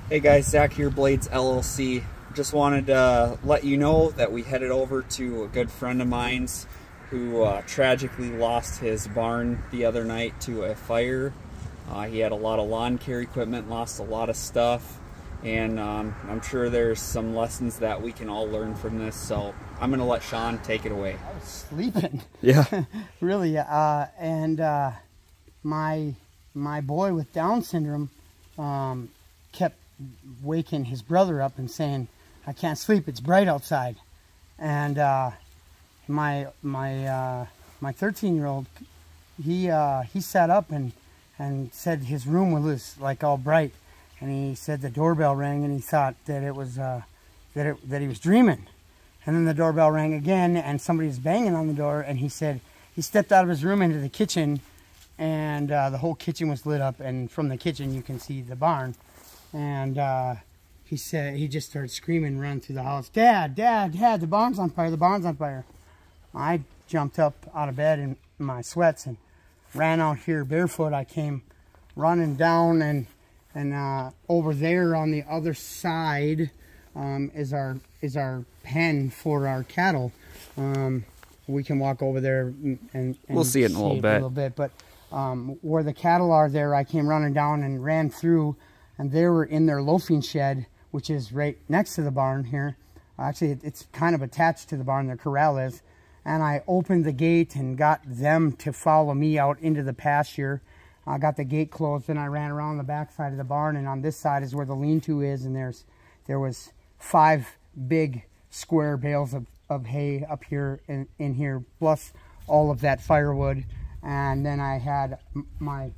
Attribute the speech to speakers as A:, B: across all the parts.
A: Hey guys, Zach here, Blades LLC. Just wanted to let you know that we headed over to a good friend of mine's who tragically lost his barn the other night to a fire. He had a lot of lawn care equipment, lost a lot of stuff, and I'm sure there's some lessons that we can all learn from this, so I'm going to let Shaun take it away.
B: I was sleeping.
A: Yeah.
B: Really, my boy with Down syndrome kept waking his brother up and saying, "I can't sleep, it's bright outside." And my 13-year-old, he sat up and said his room was like all bright, and he said the doorbell rang and he thought that it was that he was dreaming. And then the doorbell rang again and somebody was banging on the door, and he said he stepped out of his room into the kitchen, and the whole kitchen was lit up, and from the kitchen you can see the barn. And he said he just started screaming and running through the house, "Dad, Dad, Dad, the barn's on fire, the barn's on fire." I jumped up out of bed in my sweats and ran out here barefoot. I came running down, and over there on the other side is our pen for our cattle. We can walk over there and
A: we'll see it in a little bit.
B: But where the cattle are there, I came running down and ran through, and they were in their loafing shed, which is right next to the barn here. Actually, it's kind of attached to the barn, the corral is. And I opened the gate and got them to follow me out into the pasture. I got the gate closed, and I ran around the back side of the barn, and on this side is where the lean-to is, and there was 5 big square bales of hay up here in here, plus all of that firewood. And then I had my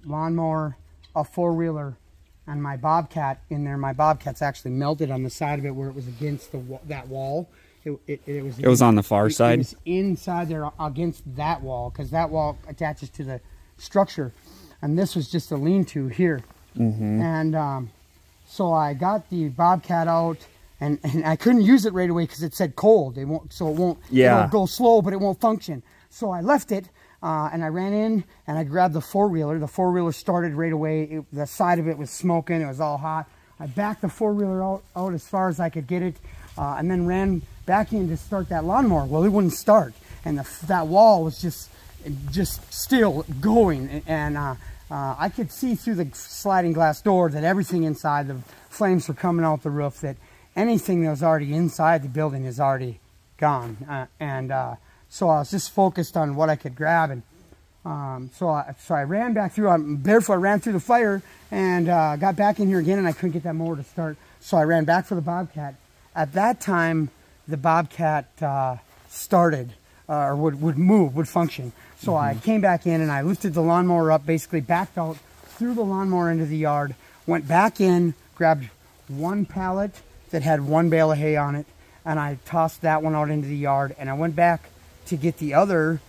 B: lawnmower, a 4-wheeler, and my Bobcat in there. My Bobcat's actually melted on the side of it where it was against that wall. It was
A: on the far side?
B: It was inside there against that wall, because that wall attaches to the structure. And this was just a lean-to here. And so I got the Bobcat out, and I couldn't use it right away because it said cold. It'll go slow, but it won't function. So I left it, and I ran in, and I grabbed the 4-wheeler. The 4-wheeler started right away. The side of it was smoking. It was all hot. I backed the 4-wheeler out as far as I could get it, and then ran back in to start that lawnmower. Well, it wouldn't start, and that wall was just still going, and I could see through the sliding glass door that everything inside, the flames were coming out the roof, that anything that was already inside the building is already gone. So I was just focused on what I could grab, and so I ran back through. I'm barefoot, ran through the fire, and got back in here again, and I couldn't get that mower to start. So I ran back for the Bobcat. At that time, the Bobcat started, or would function. So I came back in, and I lifted the lawnmower up, basically backed out, threw the lawnmower into the yard, went back in, grabbed 1 pallet that had 1 bale of hay on it, and I tossed that one out into the yard, and I went back to get the other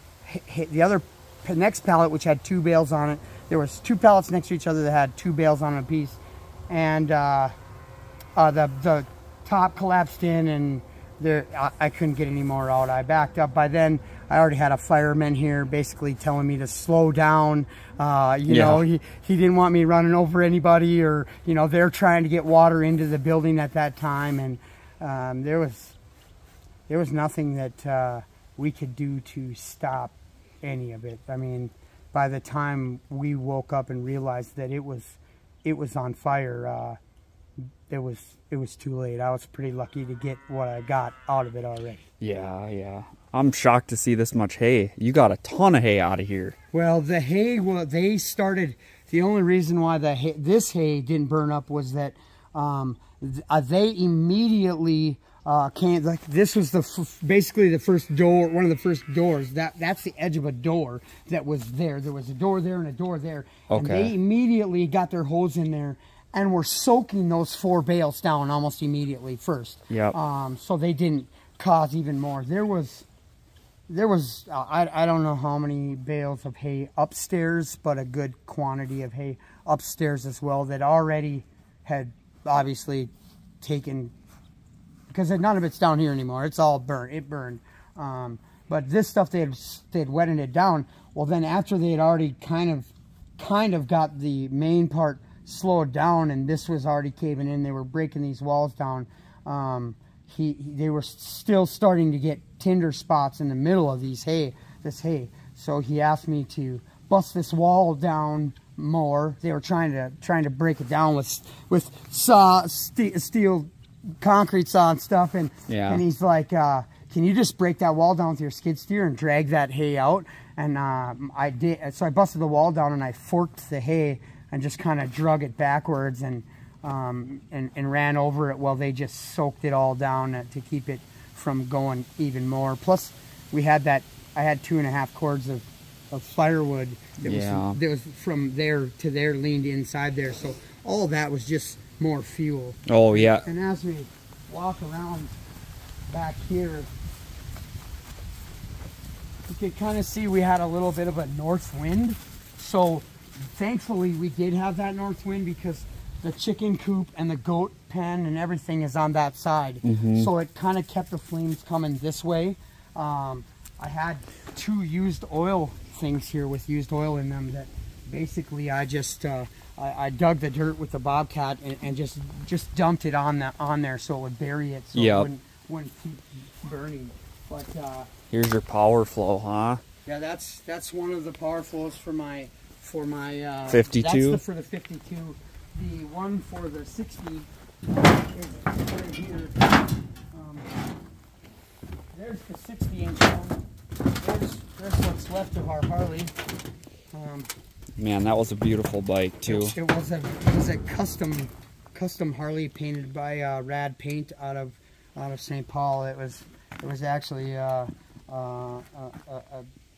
B: next pallet, which had 2 bales on it. There was 2 pallets next to each other that had 2 bales on a piece, and the top collapsed in, and I couldn't get any more out. I backed up. By then, I already had a fireman here basically telling me to slow down. You know, he didn't want me running over anybody, or, you know, they're trying to get water into the building at that time, and there was nothing that we could do to stop any of it. I mean, by the time we woke up and realized that it was on fire, it was too late. I was pretty lucky to get what I got out of it already.
A: Yeah. I'm shocked to see this much hay. You got a ton of hay out of here.
B: Well, the hay, they started, the only reason why this hay didn't burn up was that they immediately came, like, this was basically the first door, one of the first doors. That's the edge of a door that was there. There was a door there and a door there. Okay. And they immediately got their hose in there and were soaking those 4 bales down almost immediately first.
A: Yep.
B: So they didn't cause even more. There was I don't know how many bales of hay upstairs, but a good quantity of hay upstairs as well that already had obviously taken, because none of it's down here anymore. It's all burnt. It burned. But this stuff, they had wetted it down. Well, then after they had already kind of got the main part slowed down, and this was already caving in. They were breaking these walls down. They were still starting to get tinder spots in the middle of this hay. So he asked me to bust this wall down more. They were trying to break it down with steel concrete saw and stuff, and he's like, can you just break that wall down with your skid steer and drag that hay out? And I did. So I busted the wall down and I forked the hay and just kind of drug it backwards and ran over it while they just soaked it all down to keep it from going even more. Plus, I had 2.5 cords of firewood that was from there to there, leaned inside there. So all that was just more fuel.
A: Oh yeah.
B: And as we walk around back here, you can kind of see we had a little bit of a north wind. So thankfully we did have that north wind, because the chicken coop and the goat pen and everything is on that side. So it kind of kept the flames coming this way. I had 2 used oil things here with used oil in them that basically I just I dug the dirt with the Bobcat and just dumped it on there so it would bury it, so it wouldn't keep burning. But
A: here's your power flow, huh?
B: Yeah, that's one of the power flows for my
A: 52.
B: That's for the 52. The one for the 60 is right here. There's the 60-inch one. There's what's left of our Harley.
A: Man, that was a beautiful bike too.
B: It was a custom Harley painted by Rad Paint out of St. Paul. It was actually a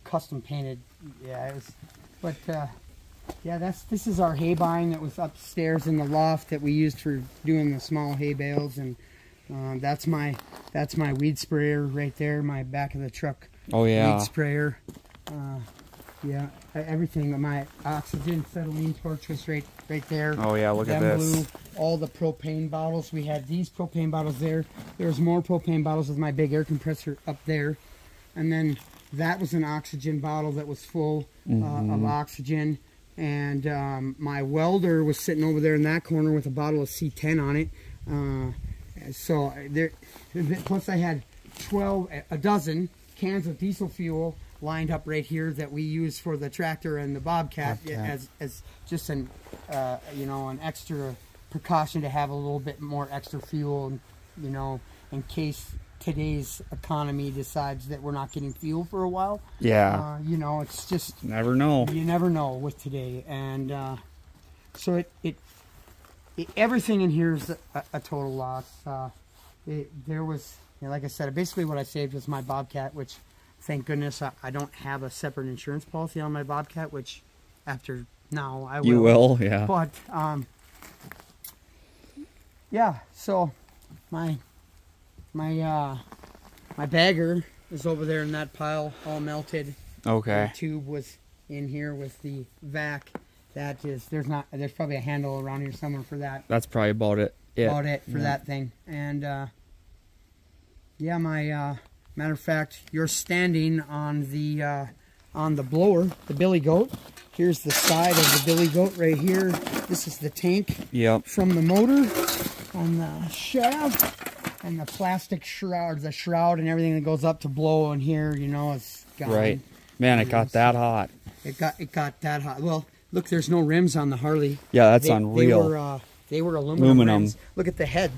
B: custom painted. Yeah, it was. But yeah, this is our hay bine that was upstairs in the loft that we used for doing the small hay bales, and that's my weed sprayer right there, my back of the truck.
A: Oh yeah.
B: Weed sprayer. Yeah, everything. My oxygen acetylene torch was right there.
A: Oh yeah, look at this.
B: Blue, all the propane bottles. We had these propane bottles there. There's more propane bottles with my big air compressor up there. And then that was an oxygen bottle that was full of oxygen. And my welder was sitting over there in that corner with a bottle of C10 on it. So there, plus I had a dozen cans of diesel fuel lined up right here that we use for the tractor and the Bobcat as just an an extra precaution to have a little bit more extra fuel, in case today's economy decides that we're not getting fuel for a while.
A: Yeah.
B: It's just
A: never know. You
B: never know with today, and so it everything in here is a total loss. There was, like I said, basically what I saved was my Bobcat, which thank goodness I don't have a separate insurance policy on my Bobcat, which after now I will.
A: You will, yeah.
B: But yeah, so my bagger is over there in that pile, all melted.
A: Okay.
B: The tube was in here with the vac. That is, there's probably a handle around here somewhere for that.
A: That's probably about it. Yeah.
B: About it for that thing. And yeah, my matter of fact, you're standing on the blower, the billy goat. Here's the side of the billy goat right here. This is the tank.
A: Yep.
B: From the motor on the shaft, and the plastic shroud, and everything that goes up to blow in here, it's gone.
A: Right. Man, it got that hot.
B: It got that hot. Well, look, there's no rims on the Harley.
A: Yeah, that's unreal.
B: They were aluminum rims. Look at the head.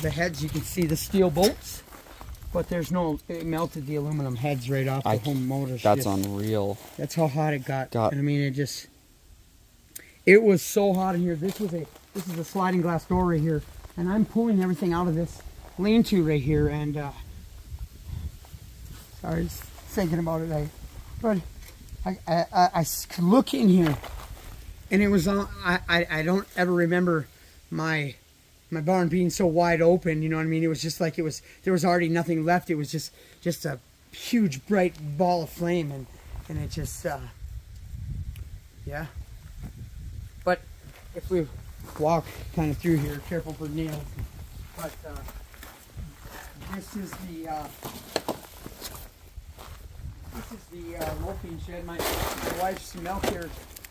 B: The heads, you can see the steel bolts. But there's no, it melted the aluminum heads right off the home motor.
A: That's unreal.
B: That's how hot it got. And I mean, it was so hot in here. This is a sliding glass door right here, and I'm pulling everything out of this lean-to right here. And sorry, just thinking about it. But I look in here, and it was on. I don't ever remember my barn being so wide open, you know what I mean? It was just like there was already nothing left. It was just a huge bright ball of flame, and it just yeah. But if we walk kind of through here, careful for nails. But this is the milking shed. My wife's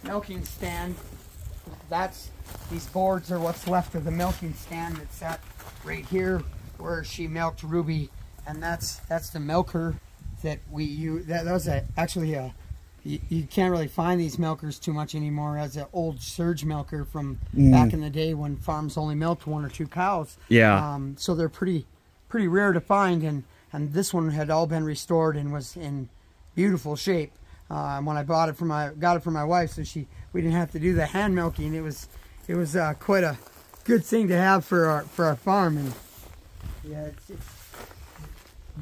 B: milking stand these boards are what's left of the milking stand that sat right here where she milked Ruby, and that's the milker that we use. That was actually a, you can't really find these milkers too much anymore, as an old surge milker from back in the day when farms only milked 1 or 2 cows.
A: Yeah.
B: So they're pretty rare to find, and this one had all been restored and was in beautiful shape. When I got it for my wife, so we didn't have to do the hand milking. It was quite a good thing to have for our farm. And yeah,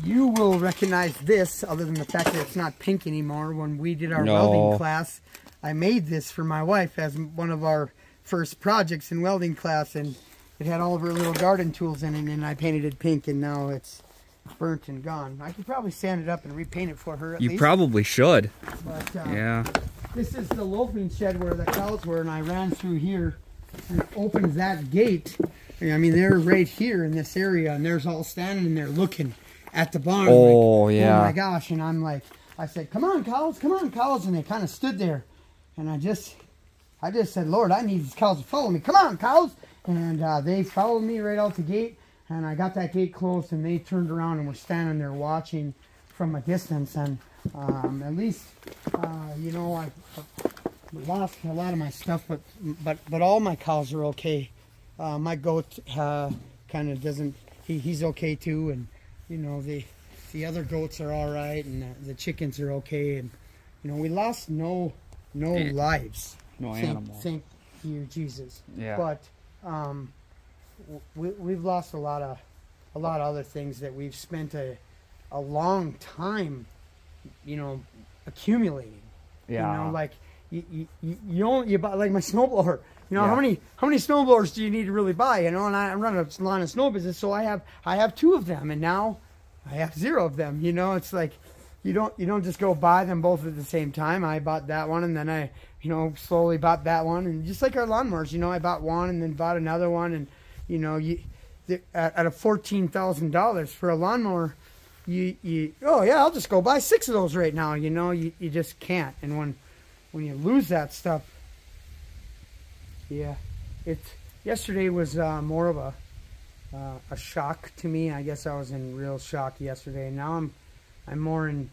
B: you will recognize this, other than the fact that it's not pink anymore. When we did our welding class, I made this for my wife as one of our first projects in welding class, and it had all of her little garden tools in it, and I painted it pink, and now it's burnt and gone. I could probably sand it up and repaint it for her at least.
A: You probably should.
B: But
A: yeah.
B: This is the loafing shed where the cows were, and I ran through here and opened that gate. I mean, they're right here in this area, and there's all standing there looking at the barn.
A: Oh,
B: like,
A: yeah.
B: oh my gosh. And I'm like, I said, come on, cows, and they kind of stood there. And I just said, Lord, I need these cows to follow me. Come on, cows. And they followed me right out the gate. And I got that gate closed, and they turned around and were standing there watching from a distance. And at least, you know, I lost a lot of my stuff, but all my cows are okay. My goat kind of doesn't. He's okay too, and you know the other goats are all right, and the chickens are okay. And you know, we lost no lives.
A: No animals.
B: Thank you, Jesus.
A: Yeah.
B: But we've lost a lot of other things that we've spent a long time, you know, accumulating.
A: Yeah.
B: You know, like you buy, like my snowblower. You know, how many snowblowers do you need to really buy? You know, and I run a lawn and snow business, so I have 2 of them, and now I have 0 of them. You know, it's like you don't just go buy them both at the same time. I bought that one, and then I, you know, slowly bought that one, and just like our lawnmowers, you know, I bought one and then bought another one, and you know, at a $14,000 for a lawnmower, oh yeah, I'll just go buy 6 of those right now. You know, you just can't. And when you lose that stuff, yeah, yesterday was more of a shock to me. I guess I was in real shock yesterday. Now I'm more in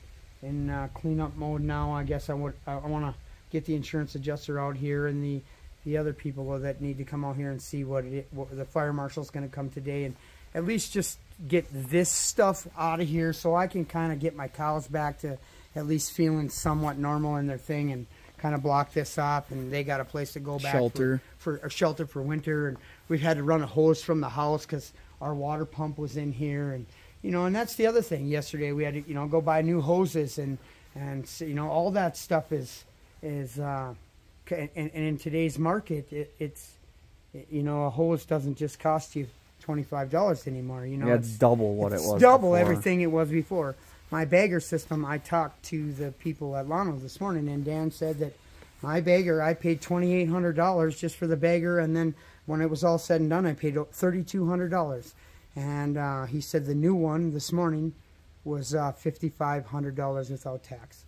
B: cleanup mode now. I guess I want to get the insurance adjuster out here, and the other people that need to come out here and see what the fire marshal's going to come today, and at least just get this stuff out of here so I can kind of get my cows back to at least feeling somewhat normal in their thing, and kind of block this off, and they got a place to go back for a shelter for winter. And we've had to run a hose from the house because our water pump was in here, and you know, and that's the other thing. Yesterday we had to, you know, go buy new hoses, and you know, all that stuff is and in today's market, it's you know, a hose doesn't just cost you $25 anymore. You know,
A: yeah, it's double what it was.
B: Double
A: before.
B: Everything it was before. My bagger system, I talked to the people at Lano this morning, and Dan said that my bagger, I paid $2,800 just for the bagger, and then when it was all said and done, I paid $3,200. And he said the new one this morning was $5,500 without tax.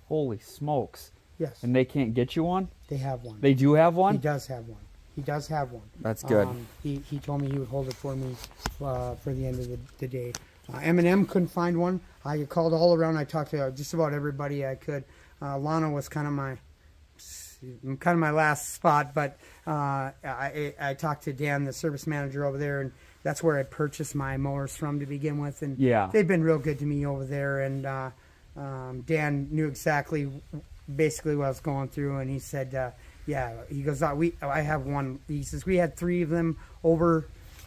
A: Holy smokes.
B: Yes.
A: And they can't get you one?
B: They have one.
A: They do have one?
B: He does have one. He does have one.
A: That's good.
B: He told me he would hold it for me for the end of the day. M&M couldn't find one. I called all around. I talked to just about everybody I could. Lana was kind of my last spot, but I talked to Dan, the service manager over there, and that's where I purchased my mowers from to begin with. And
A: yeah,
B: they've been real good to me over there. And Dan knew exactly, basically what I was going through, and he said, yeah, he goes, I have one. He says we had 3 of them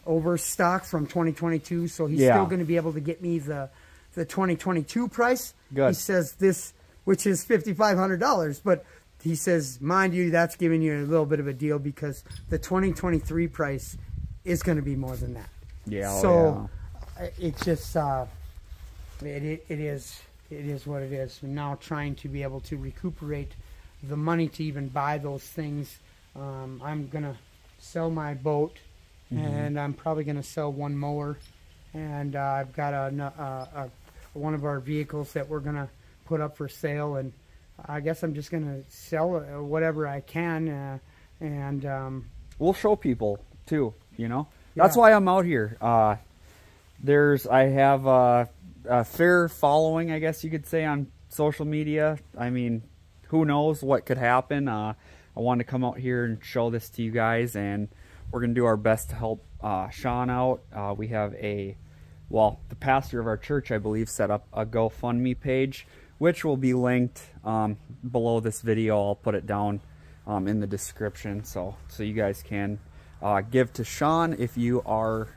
B: overstock from 2022, so he's still going to be able to get me the 2022 price.
A: Good.
B: He says this, which is $5,500, but he says, mind you, that's giving you a little bit of a deal because the 2023 price is going to be more than that.
A: Yeah.
B: So it's just it is what it is. We're now trying to be able to recuperate the money to even buy those things. I'm gonna sell my boat, and I'm probably gonna sell one mower, and I've got one of our vehicles that we're gonna put up for sale, and I guess I'm just gonna sell whatever I can, and
A: we'll show people too, you know. That's why I'm out here. I have a fair following, I guess you could say, on social media. I mean, who knows what could happen. I wanted to come out here and show this to you guys, and we're going to do our best to help Shaun out. We have the pastor of our church, I believe, set up a GoFundMe page, which will be linked below this video. I'll put it down in the description, so you guys can give to Shaun if you are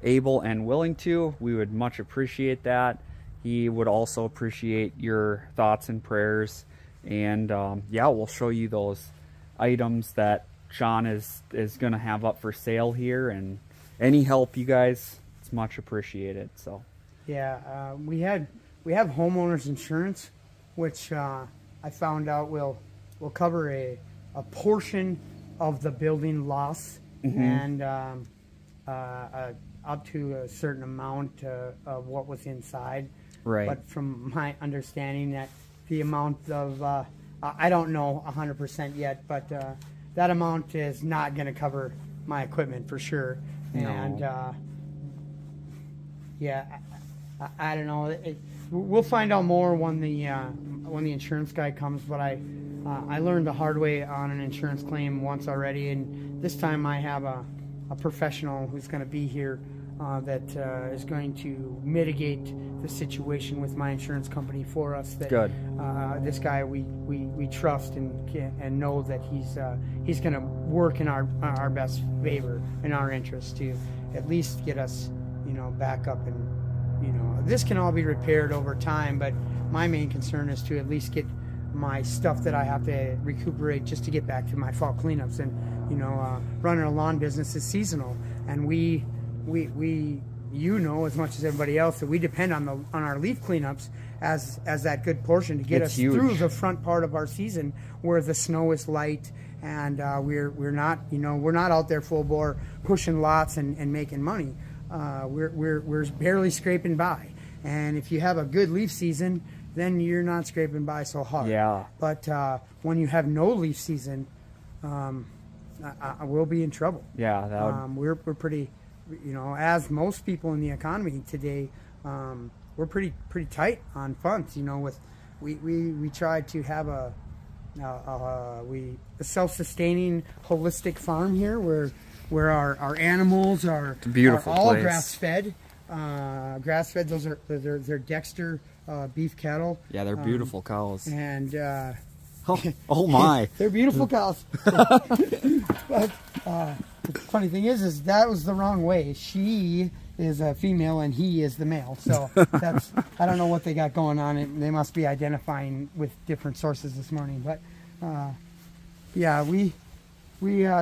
A: able and willing to. We would much appreciate that. He would also appreciate your thoughts and prayers. And yeah, we'll show you those items that Shaun is going to have up for sale here, and any help, you guys, it's much appreciated. So
B: yeah, we have homeowners insurance, which I found out will cover a portion of the building loss, and up to a certain amount of what was inside.
A: Right.
B: But from my understanding, that the amount of I don't know 100% yet, but that amount is not going to cover my equipment for sure.
A: No.
B: And yeah, I don't know. We'll find out more when the insurance guy comes. But I learned the hard way on an insurance claim once already, and this time I have a professional who's going to be here that is going to mitigate the situation with my insurance company for us. That,
A: good.
B: This guy we trust and know that he's going to work in our best favor, in our interest, to at least get us, you know, back up. And you know, this can all be repaired over time, but my main concern is to at least get my stuff that I have to recuperate just to get back to my fall cleanups. And you know, running a lawn business is seasonal, and we you know as much as everybody else that we depend on our leaf cleanups as that good portion to get us through the front part of our season where the snow is light, and we're not, you know, we're not out there full bore pushing lots and making money. We're barely scraping by, and if you have a good leaf season, then you're not scraping by so hard. Yeah. But when you have no leaf season, we'll be in trouble.
A: Yeah. That would...
B: we're pretty, you know, as most people in the economy today, we're pretty tight on funds. You know, with we try to have a self-sustaining holistic farm here where our animals are all grass fed. Those are they're Dexter beef cattle.
A: Yeah, they're beautiful cows.
B: And
A: oh my,
B: they're beautiful cows. But the funny thing is that was the wrong way. She is a female and he is the male. So that's, I don't know what they got going on. They must be identifying with different sources this morning. But yeah, we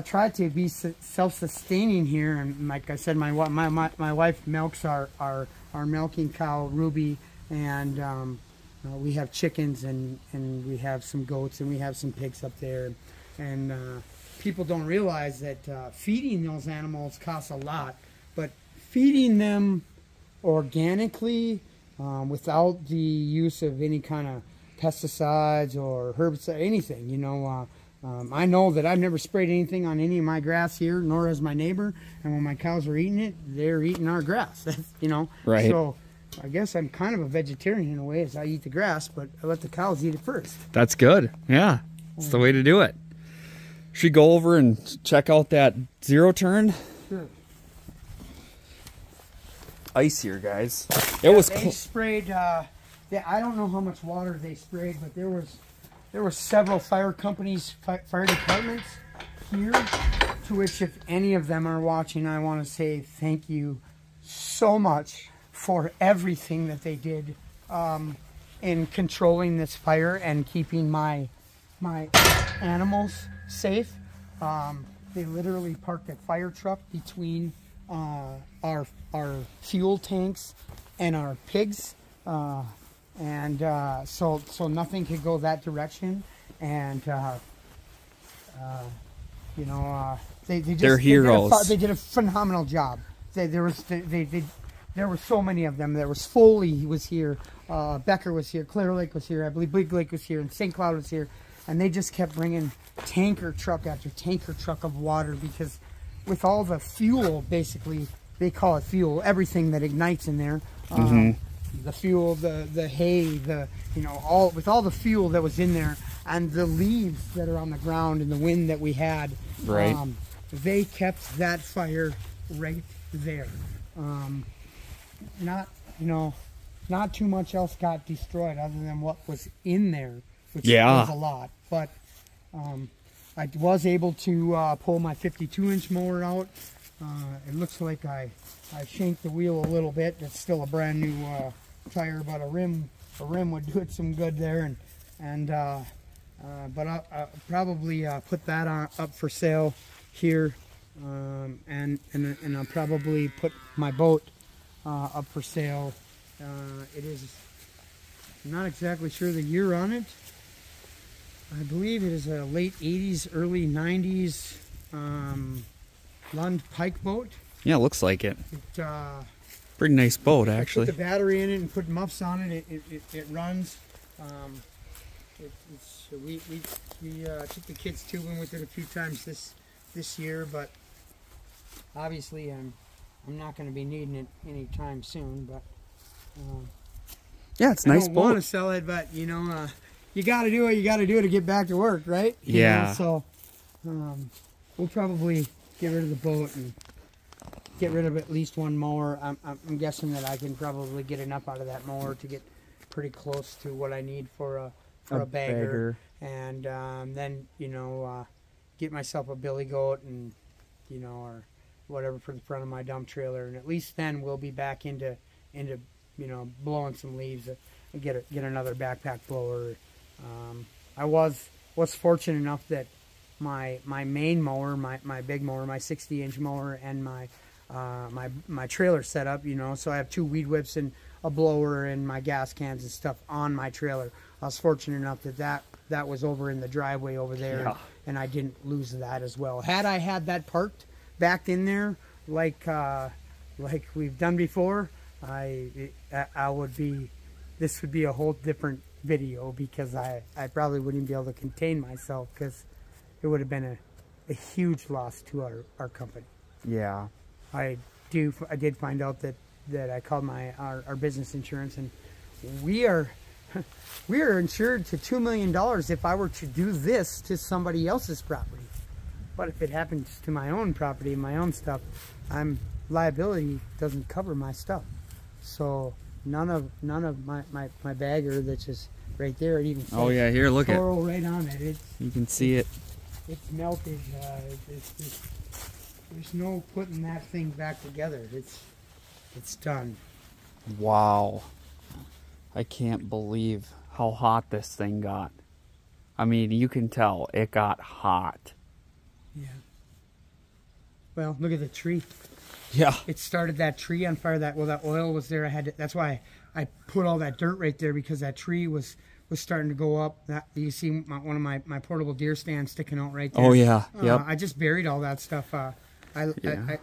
B: try to be self-sustaining here. And like I said, my wife milks our milking cow Ruby, and we have chickens, and we have some goats, and we have some pigs up there. And people don't realize that feeding those animals costs a lot, but feeding them organically without the use of any kind of pesticides or herbicides, anything, you know. I know that I've never sprayed anything on any of my grass here, nor has my neighbor. And when my cows are eating it, they're eating our grass. You know,
A: right?
B: So I guess I'm kind of a vegetarian in a way, as I eat the grass, but I let the cows eat it first.
A: That's good. Yeah, it's the way to do it. Should we go over and check out that zero turn?
B: Sure.
A: Ice here, guys.
B: They sprayed. I don't know how much water they sprayed, but there were several fire companies, fire departments here, to which, if any of them are watching, I want to say thank you so much for everything that they did in controlling this fire and keeping my animals safe. They literally parked a fire truck between our fuel tanks and our pigs. And so nothing could go that direction, and you know, they're heroes. They did a phenomenal job. There were so many of them. There was Foley, he was here, Becker was here, Clear Lake was here, I believe Big Lake was here, and St. Cloud was here, and they just kept bringing tanker truck after tanker truck of water, because with all the fuel, basically, they call it fuel, everything that ignites in there, the fuel, the hay, with all the fuel that was in there, and the leaves that are on the ground and the wind that we had,
A: right,
B: they kept that fire right there. Not too much else got destroyed other than what was in there, which was a lot. But I was able to pull my 52-inch mower out. It looks like I shanked the wheel a little bit. It's still a brand new tire, but a rim would do it some good there. But I'll probably put that up for sale here, and I'll probably put my boat up for sale. It is, I'm not exactly sure the year on it. I believe it is a late 80s, early 90s Lund Pike boat.
A: Yeah, it looks like it. Pretty nice boat, actually.
B: I put the battery in it and put muffs on it. It runs. We took the kids tubing with it a few times this year, but obviously I'm not going to be needing it anytime soon. But
A: yeah, it's a nice boat.
B: I don't want to sell it, but you got to do what you got to do to get back to work, right?
A: Yeah.
B: So we'll probably get rid of the boat and get rid of at least one mower. I'm guessing that I can probably get enough out of that mower to get pretty close to what I need for a bagger. And then get myself a billy goat and or whatever for the front of my dump trailer, and at least then we'll be back into blowing some leaves and get another backpack blower. I was fortunate enough that my main mower, my big mower, my 60-inch mower, and my trailer setup, so I have 2 weed whips and a blower and my gas cans and stuff on my trailer. I was fortunate enough that was over in the driveway over there,
A: yeah, and
B: I didn't lose that as well. Had I had that parked back in there like we've done before, this would be a whole different video, because I probably wouldn't be able to contain myself, because it would have been a huge loss to our company.
A: Yeah.
B: I did find out that I called our business insurance, and we are insured to $2 million if I were to do this to somebody else's property. But if it happens to my own property, my own stuff, liability doesn't cover my stuff. So none of my bagger that's just right there, it even says,
A: oh yeah, here, look at
B: Toro right on it.
A: You can see it.
B: It's melted. There's no putting that thing back together. It's done.
A: Wow. I can't believe how hot this thing got. I mean, you can tell it got hot.
B: Yeah. Well, look at the tree.
A: Yeah.
B: It started that tree on fire. That oil was there. That's why I put all that dirt right there, because that tree was starting to go up. You see one of my portable deer stands sticking out right there.
A: Oh yeah. Yep.
B: I just buried all that stuff. I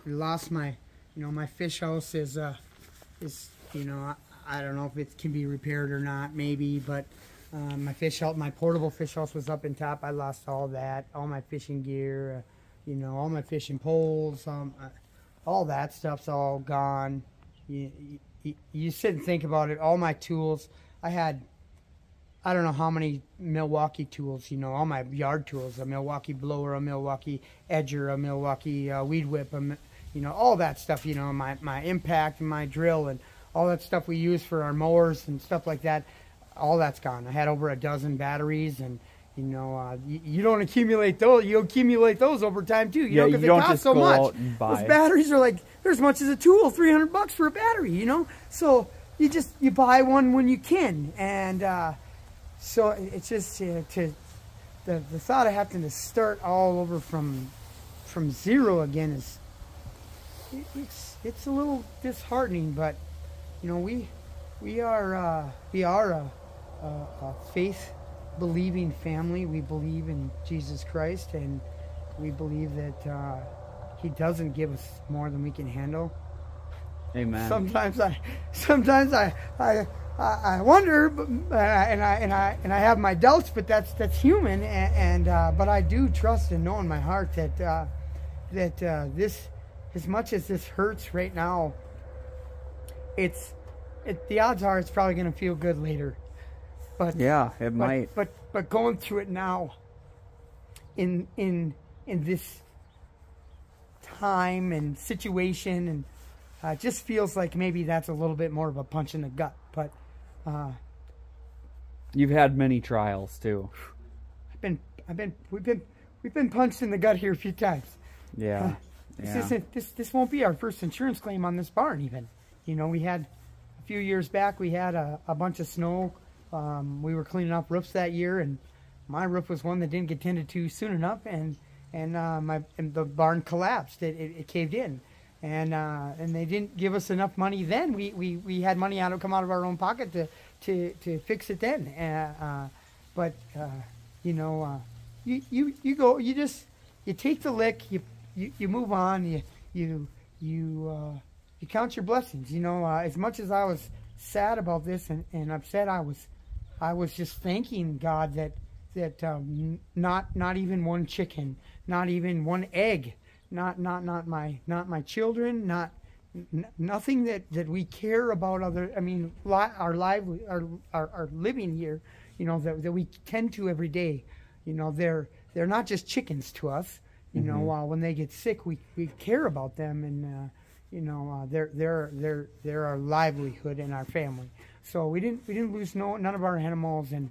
B: lost my my fish house is I don't know if it can be repaired or not, maybe, but my portable fish house was up in top. I lost all that, all my fishing gear, all my fishing poles, all that stuff's all gone. You sit and think about it. All my tools, I had, I don't know how many Milwaukee tools, all my yard tools, a Milwaukee blower, a Milwaukee edger, a Milwaukee weed whip, all that stuff, my impact and my drill and all that stuff we use for our mowers and stuff like that, all that's gone. I had over a dozen batteries, and you don't accumulate those. You accumulate those over time too.
A: Yeah,
B: because
A: you don't
B: they cost
A: just
B: so
A: go
B: much.
A: out and buy
B: Those batteries are like, they're as much as a tool, $300 for a battery. So you buy one when you can, and so it's just the thought of having to start all over from zero again is it's a little disheartening, but. We are a faith-believing family. We believe in Jesus Christ, and we believe that He doesn't give us more than we can handle.
A: Amen.
B: Sometimes I wonder, and I have my doubts, but that's human, but I do trust and know in my heart that this, as much as this hurts right now, the odds are it's probably going to feel good later. But
A: yeah, it might.
B: But going through it now, in this time and situation, and just feels like maybe that's a little bit more of a punch in the gut. But
A: you've had many trials too.
B: We've been punched in the gut here a few times.
A: Yeah.
B: This won't be our first insurance claim on this barn even. You know, we had a few years back, we had a bunch of snow. We were cleaning up roofs that year, and my roof was one that didn't get tended to soon enough, and the barn collapsed. It caved in, and they didn't give us enough money then. We had money come out of our own pocket to fix it then. You know, you go, you take the lick, you move on, you count your blessings. You know, as much as I was sad about this and upset, I was just thanking God that not even one chicken, not even one egg, not my children, nothing that we care about other. I mean, our living here, you know, that we tend to every day. You know, they're not just chickens to us. You know, when they get sick, we care about them, and you know, they're our livelihood in our family. So we didn't lose none of our animals, and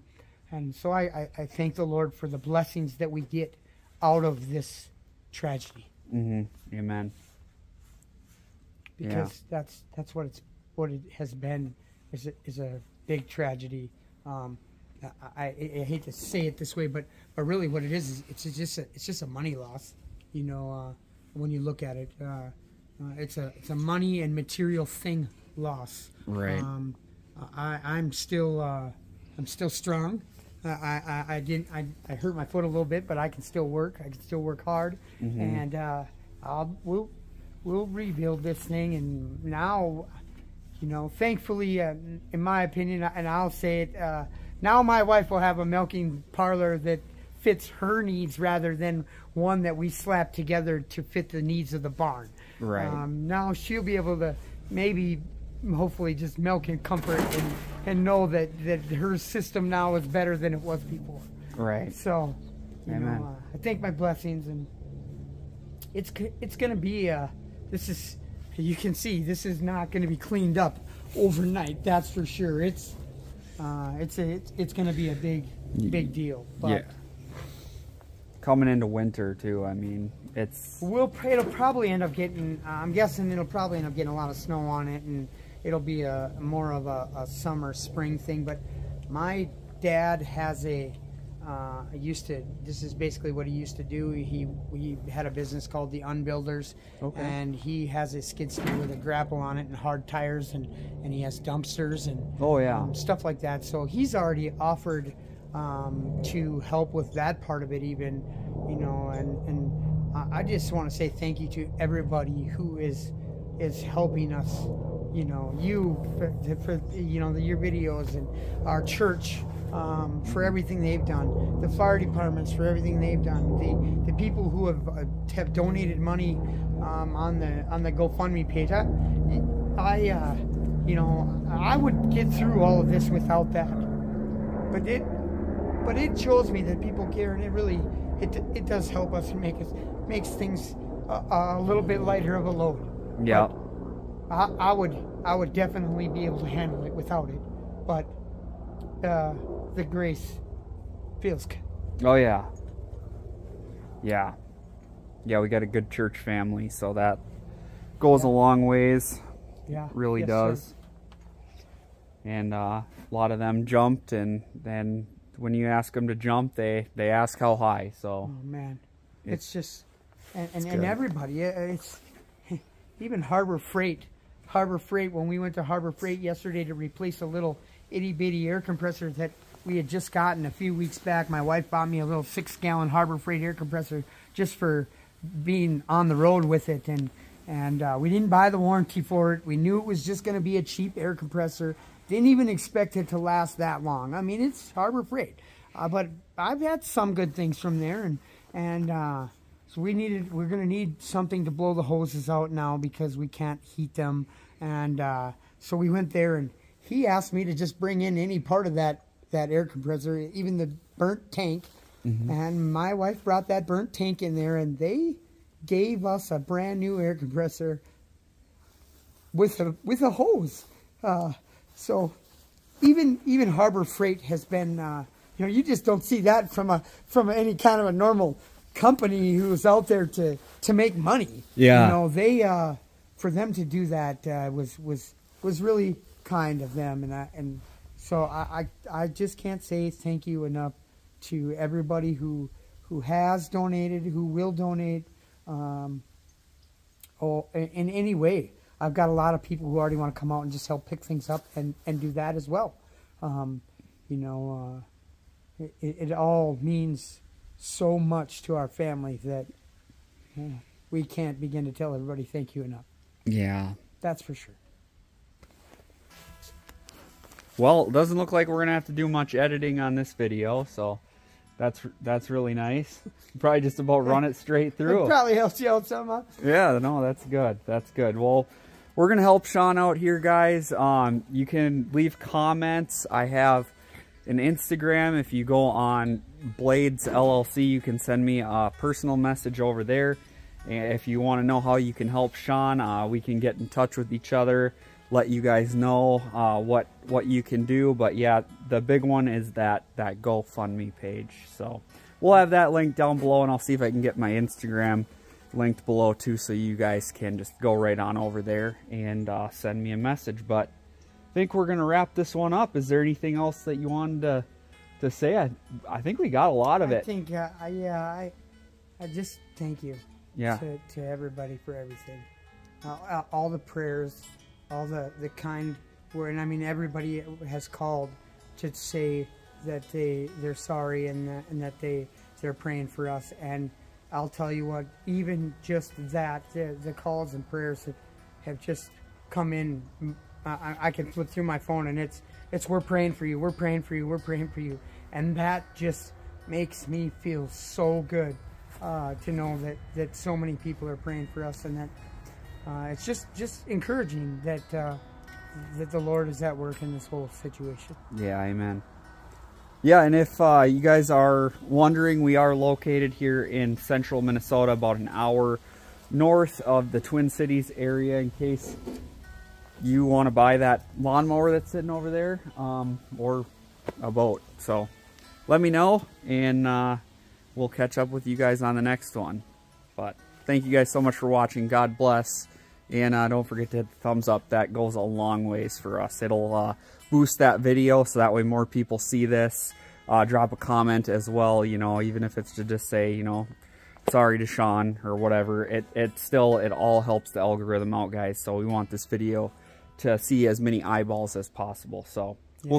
B: so I thank the Lord for the blessings that we get out of this tragedy.
A: Amen.
B: Because that's what it has been, is a big tragedy. I hate to say it this way, but really what it is it's just a money loss. You know, when you look at it, it's a money and material thing loss.
A: Right.
B: I'm still strong. I hurt my foot a little bit, but I can still work. I can still work hard, and we'll rebuild this thing. And now, you know, thankfully, in my opinion, and I'll say it, now my wife will have a milking parlor that fits her needs rather than one that we slap together to fit the needs of the barn.
A: Right.
B: Now she'll be able to maybe, hopefully, just milk in comfort and know that her system now is better than it was before.
A: Right.
B: So, you
A: Amen.
B: know, I thank my blessings, and it's going to be this is, you can see, this is not going to be cleaned up overnight. That's for sure. It's going to be a big deal. But
A: yeah. Coming into winter too. I mean, it'll
B: probably end up getting. I'm guessing it'll probably end up getting a lot of snow on it, and it'll be more of a summer spring thing. But my dad has this is basically what he used to do. He had a business called the Unbuilders, and he has a skid steer with a grapple on it and hard tires, and he has dumpsters and stuff like that. So he's already offered to help with that part of it, even, you know, and I just want to say thank you to everybody who is helping us. You know, for you know, your videos, and our church for everything they've done, the fire departments for everything they've done, the people who have donated money on the GoFundMe page. You know, I would get through all of this without that, but it shows me that people care, and it does help us and makes things a little bit lighter of a load.
A: Yeah.
B: I would definitely be able to handle it without it, but the grace feels good.
A: Oh yeah. Yeah. We got a good church family, so that goes a long ways.
B: Yeah,
A: really
B: yes,
A: does.
B: Sir.
A: And a lot of them jumped, and then when you ask them to jump, they ask how high. So.
B: Oh man, it's just and everybody. It's even Harbor Freight. When we went to Harbor Freight yesterday to replace a little itty-bitty air compressor that we had just gotten a few weeks back, my wife bought me a little 6-gallon Harbor Freight air compressor just for being on the road with it, and we didn't buy the warranty for it. We knew it was just going to be a cheap air compressor. Didn't even expect it to last that long. I mean, it's Harbor Freight, but I've had some good things from there, and so we're gonna need something to blow the hoses out now because we can't heat them, and so we went there, and he asked me to just bring in any part of that air compressor, even the burnt tank, and my wife brought that burnt tank in there, and they gave us a brand new air compressor with a hose. So even Harbor Freight has been, you know, you just don't see that from any kind of a normal company who's out there to make money.
A: Yeah.
B: You know, they for them to do that was really kind of them, and so I just can't say thank you enough to everybody who has donated, who will donate, in any way. I've got a lot of people who already want to come out and just help pick things up and do that as well. You know, it all means so much to our family that we can't begin to tell everybody thank you enough.
A: Yeah.
B: That's for sure.
A: Well, it doesn't look like we're going to have to do much editing on this video, so that's really nice. Probably just about run it straight through.
B: It probably helps you out some, huh?
A: Yeah, no, that's good. That's good. Well, we're going to help Shaun out here, guys. You can leave comments. I have an Instagram. If you go on Blades LLC, you can send me a personal message over there. And if you want to know how you can help Shaun, we can get in touch with each other, let you guys know what you can do. But yeah, the big one is that GoFundMe page. So we'll have that link down below, and I'll see if I can get my Instagram linked below too, so you guys can just go right on over there and send me a message. But I think we're gonna wrap this one up. Is there anything else that you wanted to say? I think we got a lot of it.
B: I think I just thank you.
A: Yeah.
B: To everybody for everything, all the prayers, all the kind word, and I mean everybody has called to say that they're sorry and that they're praying for us. And I'll tell you what, even just that, the calls and prayers have just come in. I can flip through my phone and it's we're praying for you, we're praying for you, we're praying for you, and that just makes me feel so good to know that so many people are praying for us, and that it's just encouraging that the Lord is at work in this whole situation.
A: Yeah, amen. Yeah, and if you guys are wondering, we are located here in central Minnesota, about an hour north of the Twin Cities area, in case you want to buy that lawnmower that's sitting over there, or a boat. So let me know, and we'll catch up with you guys on the next one. But thank you guys so much for watching. God bless. And don't forget to hit the thumbs up. That goes a long ways for us. It'll boost that video so that way more people see this. Drop a comment as well, you know, even if it's to just say, you know, sorry to Shaun or whatever. It all helps the algorithm out, guys. So we want this video to see as many eyeballs as possible. So yeah,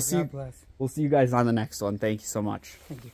A: we'll see you guys on the next one. Thank you so much.
B: Thank you.